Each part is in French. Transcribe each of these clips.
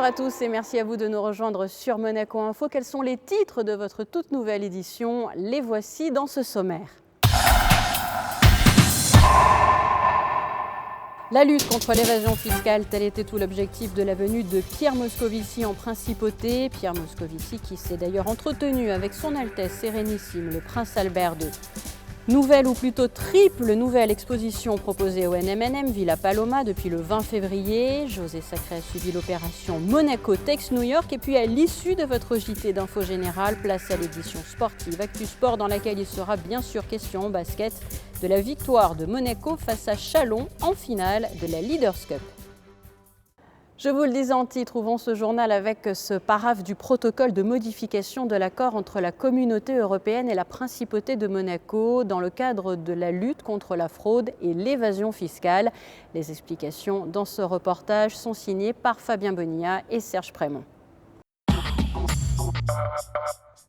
à tous et merci à vous de nous rejoindre sur Monaco Info. Quels sont les titres de votre toute nouvelle édition? Les voici dans ce sommaire. La lutte contre l'évasion fiscale, tel était tout l'objectif de la venue de Pierre Moscovici en principauté. Pierre Moscovici qui s'est d'ailleurs entretenu avec son Altesse Sérénissime, le prince Albert II. Nouvelle ou plutôt triple nouvelle exposition proposée au NMNM Villa Paloma depuis le 20 février. José Sacré a suivi l'opération Monaco Tex New York et puis à l'issue de votre JT d'info générale, place à l'édition sportive Actu Sport dans laquelle il sera bien sûr question en basket de la victoire de Monaco face à Chalon en finale de la Leaders Cup. Je vous le disais en titre, ouvrons ce journal avec ce paraphe du protocole de modification de l'accord entre la Communauté européenne et la Principauté de Monaco dans le cadre de la lutte contre la fraude et l'évasion fiscale. Les explications dans ce reportage sont signées par Fabien Bonilla et Serge Prémont.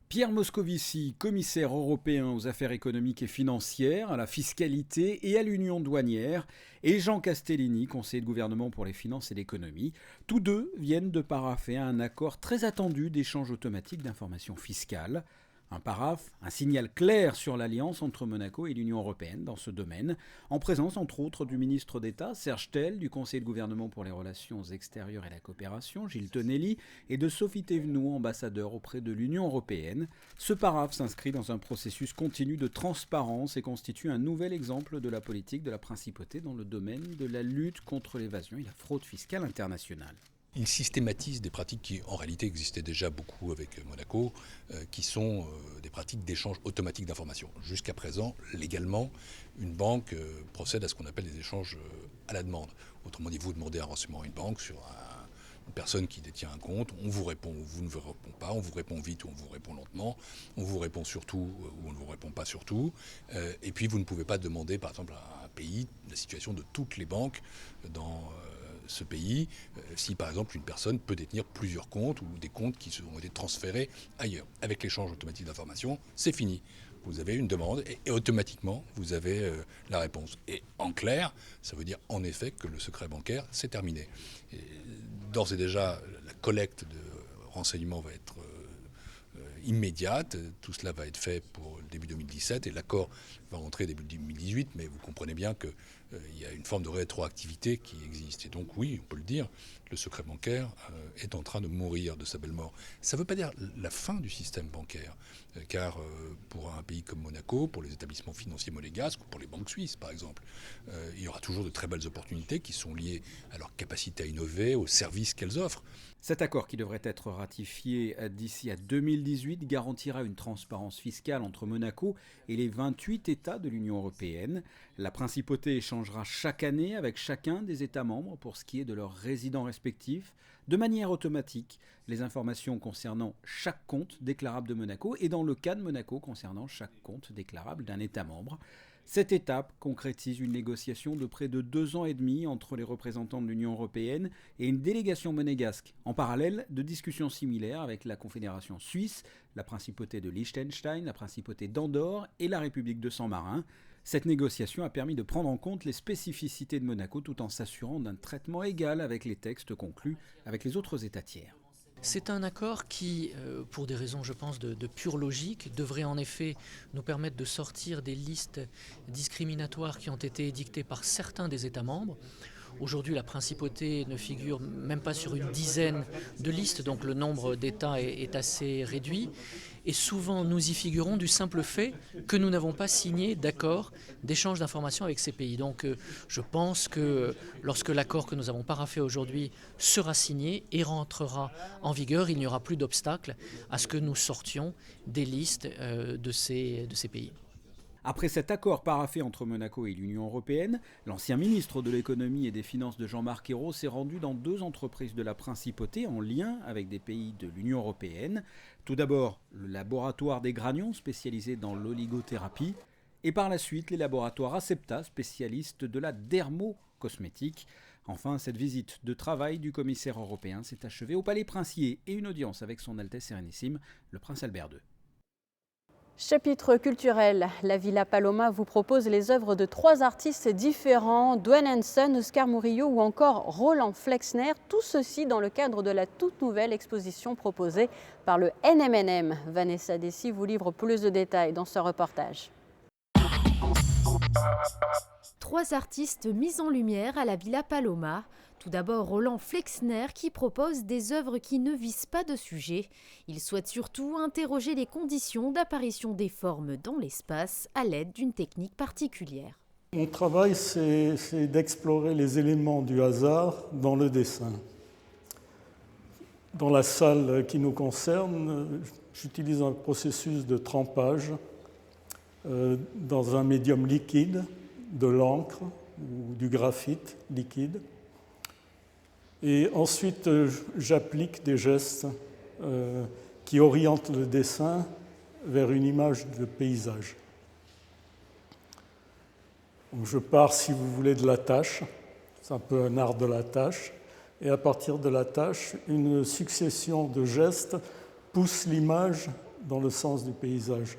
Pierre Moscovici, commissaire européen aux affaires économiques et financières, à la fiscalité et à l'union douanière, et Jean Castellini, conseiller de gouvernement pour les finances et l'économie. Tous deux viennent de parapher un accord très attendu d'échange automatique d'informations fiscales. Un paraphe, un signal clair sur l'alliance entre Monaco et l'Union européenne dans ce domaine, en présence entre autres du ministre d'État Serge Tell, du conseiller de gouvernement pour les relations extérieures et la coopération Gilles Tonelli et de Sophie Thévenoud, ambassadeur auprès de l'Union européenne. Ce paraphe s'inscrit dans un processus continu de transparence et constitue un nouvel exemple de la politique de la principauté dans le domaine de la lutte contre l'évasion et la fraude fiscale internationale. Il systématise des pratiques qui en réalité existaient déjà beaucoup avec Monaco, qui sont des pratiques d'échange automatique d'informations. Jusqu'à présent, légalement, une banque procède à ce qu'on appelle des échanges à la demande. Autrement dit, vous demandez un renseignement à une banque sur une personne qui détient un compte, on vous répond ou vous ne vous répond pas, on vous répond vite ou on vous répond lentement, on vous répond surtout ou on ne vous répond pas surtout. Et puis vous ne pouvez pas demander par exemple à un pays la situation de toutes les banques dans ce pays, si par exemple une personne peut détenir plusieurs comptes ou des comptes qui ont été transférés ailleurs. Avec l'échange automatique d'informations, c'est fini. Vous avez une demande et automatiquement vous avez la réponse. Et en clair, ça veut dire en effet que le secret bancaire, c'est terminé. D'ores et déjà, la collecte de renseignements va être immédiate. Tout cela va être fait pour le début 2017 et l'accord va rentrer début 2018, mais vous comprenez bien qu'il y a une forme de rétroactivité qui existe. Et donc oui, on peut le dire, le secret bancaire est en train de mourir de sa belle mort. Ça ne veut pas dire la fin du système bancaire, car pour un pays comme Monaco, pour les établissements financiers monégasques ou pour les banques suisses par exemple, il y aura toujours de très belles opportunités qui sont liées à leur capacité à innover, aux services qu'elles offrent. Cet accord, qui devrait être ratifié d'ici à 2018, garantira une transparence fiscale entre Monaco et les 28 États de l'Union européenne. La principauté échangera chaque année avec chacun des États membres pour ce qui est de leurs résidents respectifs, de manière automatique, les informations concernant chaque compte déclarable de Monaco et dans le cas de Monaco concernant chaque compte déclarable d'un État membre. Cette étape concrétise une négociation de près de 2 ans et demi entre les représentants de l'Union européenne et une délégation monégasque, en parallèle de discussions similaires avec la Confédération suisse, la Principauté de Liechtenstein, la Principauté d'Andorre et la République de San Marin. Cette négociation a permis de prendre en compte les spécificités de Monaco tout en s'assurant d'un traitement égal avec les textes conclus avec les autres États tiers. C'est un accord qui, pour des raisons, je pense, de pure logique, devrait en effet nous permettre de sortir des listes discriminatoires qui ont été édictées par certains des États membres. Aujourd'hui, la principauté ne figure même pas sur une dizaine de listes, donc le nombre d'États est assez réduit. Et souvent, nous y figurons du simple fait que nous n'avons pas signé d'accord d'échange d'informations avec ces pays. Donc je pense que lorsque l'accord que nous avons paraphé aujourd'hui sera signé et rentrera en vigueur, il n'y aura plus d'obstacle à ce que nous sortions des listes de ces pays. Après cet accord paraphé entre Monaco et l'Union européenne, l'ancien ministre de l'économie et des finances de Jean-Marc Ayrault s'est rendu dans 2 entreprises de la principauté en lien avec des pays de l'Union européenne. Tout d'abord, le laboratoire des Granions spécialisé dans l'oligothérapie et par la suite les laboratoires Acepta spécialistes de la dermocosmétique. Enfin, cette visite de travail du commissaire européen s'est achevée au Palais Princier et une audience avec son Altesse Sérénissime, le prince Albert II. Chapitre culturel, la Villa Paloma vous propose les œuvres de 3 artistes différents, Dwayne Hanson, Oscar Murillo ou encore Roland Flexner, tout ceci dans le cadre de la toute nouvelle exposition proposée par le NMNM. Vanessa Dessy vous livre plus de détails dans ce reportage. 3 artistes mis en lumière à la Villa Paloma. Tout d'abord Roland Flexner qui propose des œuvres qui ne visent pas de sujet. Il souhaite surtout interroger les conditions d'apparition des formes dans l'espace à l'aide d'une technique particulière. Mon travail, c'est d'explorer les éléments du hasard dans le dessin. Dans la salle qui nous concerne, j'utilise un processus de trempage dans un médium liquide, de l'encre ou du graphite liquide. Et ensuite, j'applique des gestes qui orientent le dessin vers une image de paysage. Donc je pars, si vous voulez, de la tâche. C'est un peu un art de la tâche. Et à partir de la tâche, une succession de gestes pousse l'image dans le sens du paysage.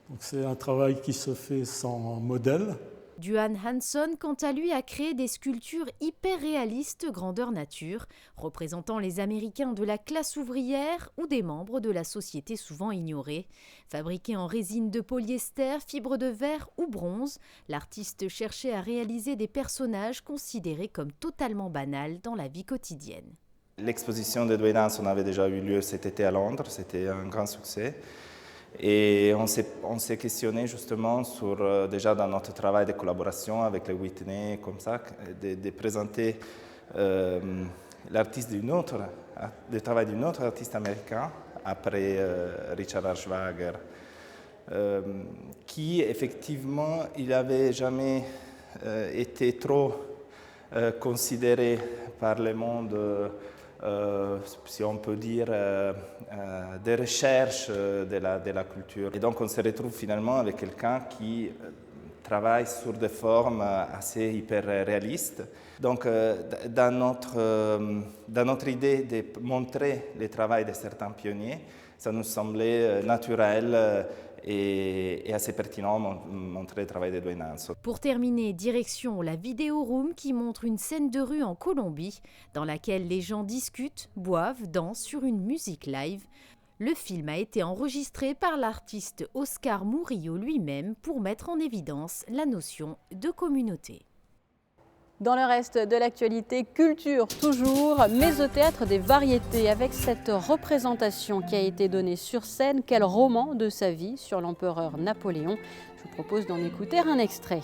Donc c'est un travail qui se fait sans modèle. Dwayne Hanson, quant à lui, a créé des sculptures hyper réalistes grandeur nature, représentant les Américains de la classe ouvrière ou des membres de la société souvent ignorée. Fabriquées en résine de polyester, fibre de verre ou bronze, l'artiste cherchait à réaliser des personnages considérés comme totalement banals dans la vie quotidienne. L'exposition de Dwayne Hanson avait déjà eu lieu cet été à Londres, c'était un grand succès. Et on s'est questionné justement sur, déjà dans notre travail de collaboration avec les Whitney, comme ça, de présenter l'artiste le travail d'un autre artiste américain, après Richard Archwager, qui effectivement, il n'avait jamais été trop considéré par le monde, si on peut dire, des recherches de la culture. Et donc on se retrouve finalement avec quelqu'un qui travaille sur des formes assez hyper réalistes. Donc dans notre idée de montrer le travail de certains pionniers, ça nous semblait naturel et assez pertinent montrer le travail de Dwayne Hanson. Pour terminer, direction la Video Room qui montre une scène de rue en Colombie dans laquelle les gens discutent, boivent, dansent sur une musique live. Le film a été enregistré par l'artiste Oscar Murillo lui-même pour mettre en évidence la notion de communauté. Dans le reste de l'actualité, culture toujours, mais au Théâtre des Variétés, avec cette représentation qui a été donnée sur scène, quel roman de sa vie sur l'empereur Napoléon. Je vous propose d'en écouter un extrait.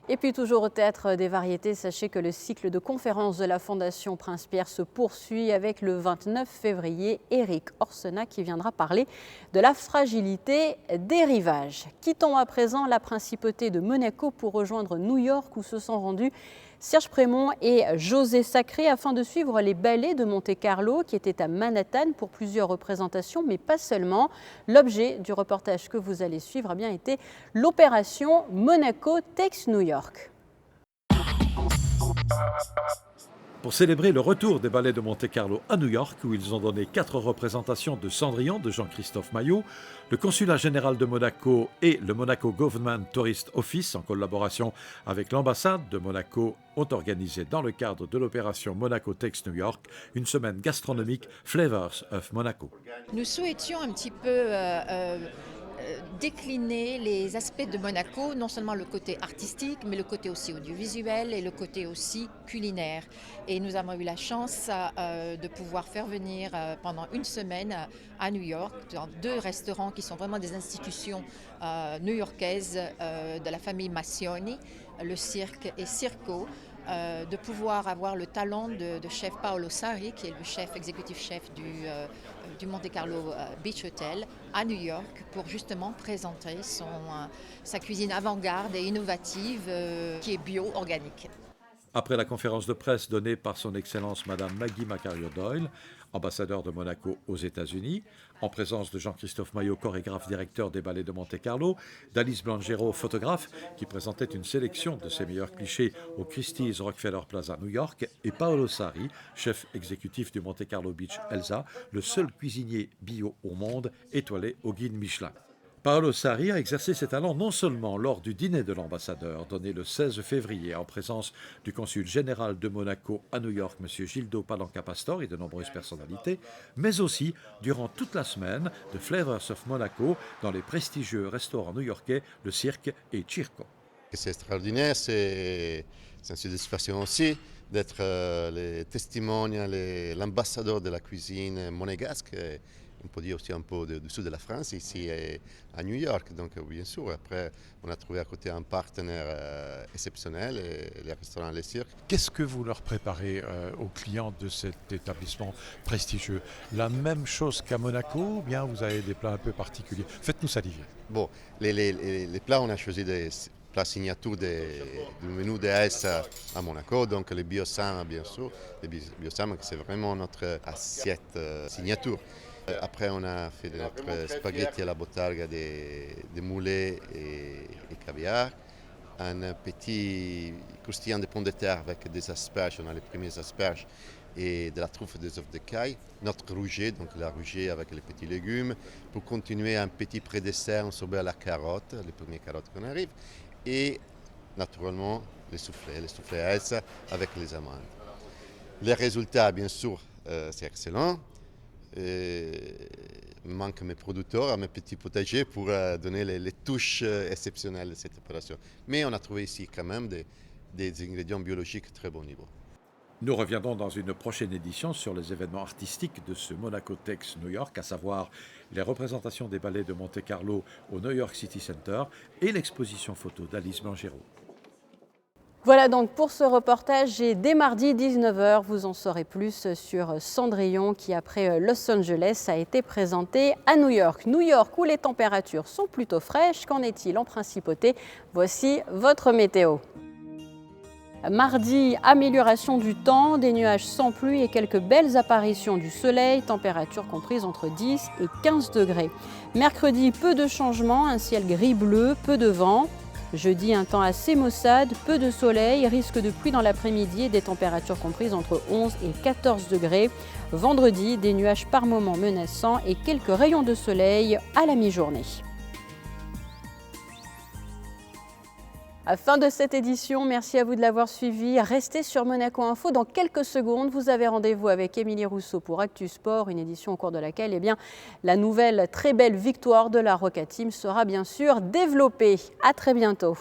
Et puis toujours au Théâtre des Variétés, sachez que le cycle de conférences de la Fondation Prince-Pierre se poursuit avec le 29 février, Éric Orsena qui viendra parler de la fragilité des rivages. Quittons à présent la principauté de Monaco pour rejoindre New York où se sont rendus Serge Prémont et José Sacré afin de suivre les ballets de Monte-Carlo qui étaient à Manhattan pour plusieurs représentations, mais pas seulement. L'objet du reportage que vous allez suivre a bien été l'opération Monaco Takes New York. Pour célébrer le retour des ballets de Monte-Carlo à New York, où ils ont donné 4 représentations de Cendrillon de Jean-Christophe Maillot, le consulat général de Monaco et le Monaco Government Tourist Office, en collaboration avec l'ambassade de Monaco, ont organisé dans le cadre de l'opération Monaco Takes New York une semaine gastronomique Flavors of Monaco. Nous souhaitions un petit peu décliner les aspects de Monaco, non seulement le côté artistique, mais le côté aussi audiovisuel et le côté aussi culinaire. Et nous avons eu la chance de pouvoir faire venir pendant une semaine à New York, dans 2 restaurants qui sont vraiment des institutions new-yorkaises de la famille Massioni, le Cirque et Circo, de pouvoir avoir le talent de chef Paolo Sarri, qui est le chef, exécutif chef du Monte Carlo Beach Hotel à New York, pour justement présenter sa cuisine avant-garde et innovative qui est bio-organique. Après la conférence de presse donnée par son Excellence Madame Maggie Macario Doyle, ambassadeur de Monaco aux États-Unis, en présence de Jean-Christophe Maillot, chorégraphe directeur des ballets de Monte-Carlo, d'Alice Blangero, photographe, qui présentait une sélection de ses meilleurs clichés au Christie's Rockefeller Plaza New York, et Paolo Sarri, chef exécutif du Monte-Carlo Beach Elsa, le seul cuisinier bio au monde étoilé au guide Michelin. Paolo Sarri a exercé ses talents non seulement lors du dîner de l'ambassadeur donné le 16 février en présence du consul général de Monaco à New York, M. Gildo Palanca-Pastor et de nombreuses personnalités, mais aussi durant toute la semaine de Flavors of Monaco dans les prestigieux restaurants new-yorkais Le Cirque et Circo. C'est extraordinaire, c'est une satisfaction aussi d'être le testimonial, l'ambassadeur de la cuisine monégasque. On peut dire aussi un peu du sud de la France, ici à New York. Donc bien sûr, après on a trouvé à côté un partenaire exceptionnel, le restaurant Le Cirque. Qu'est-ce que vous leur préparez aux clients de cet établissement prestigieux? La même chose qu'à Monaco ou bien vous avez des plats un peu particuliers? Faites-nous saliver. Bon, les plats, on a choisi des plats signature du menu de AS à Monaco, donc le biosam bien sûr, le biosam c'est vraiment notre assiette signature. Après, on a fait notre spaghetti à la bottarga de moulets et caviar, un petit croustillant de pommes de terre avec des asperges, on a les premiers asperges et de la truffe des œufs de caille, notre rouget, donc la rouget avec les petits légumes, pour continuer un petit pré-dessert, on sorbet à la carotte, les premières carottes qu'on arrive, et naturellement les soufflets à Elsa avec les amandes. Les résultats, bien sûr, c'est excellent. Il manque mes producteurs, à mes petits potagers pour donner les touches exceptionnelles de cette opération. Mais on a trouvé ici quand même des ingrédients biologiques très bon niveau. Nous reviendrons dans une prochaine édition sur les événements artistiques de ce Monaco Tex New York, à savoir les représentations des ballets de Monte-Carlo au New York City Center et l'exposition photo d'Alice Blangero. Voilà donc pour ce reportage et dès mardi 19h, vous en saurez plus sur Cendrillon qui après Los Angeles a été présenté à New York. New York où les températures sont plutôt fraîches, qu'en est-il en principauté? Voici votre météo. Mardi, amélioration du temps, des nuages sans pluie et quelques belles apparitions du soleil, température comprise entre 10 et 15 degrés. Mercredi, peu de changements, un ciel gris-bleu, peu de vent. Jeudi, un temps assez maussade, peu de soleil, risque de pluie dans l'après-midi et des températures comprises entre 11 et 14 degrés. Vendredi, des nuages par moments menaçants et quelques rayons de soleil à la mi-journée. Fin de cette édition, merci à vous de l'avoir suivi. Restez sur Monaco Info. Dans quelques secondes, vous avez rendez-vous avec Émilie Rousseau pour Actu Sport, une édition au cours de laquelle la nouvelle très belle victoire de la Roca Team sera bien sûr développée. À très bientôt.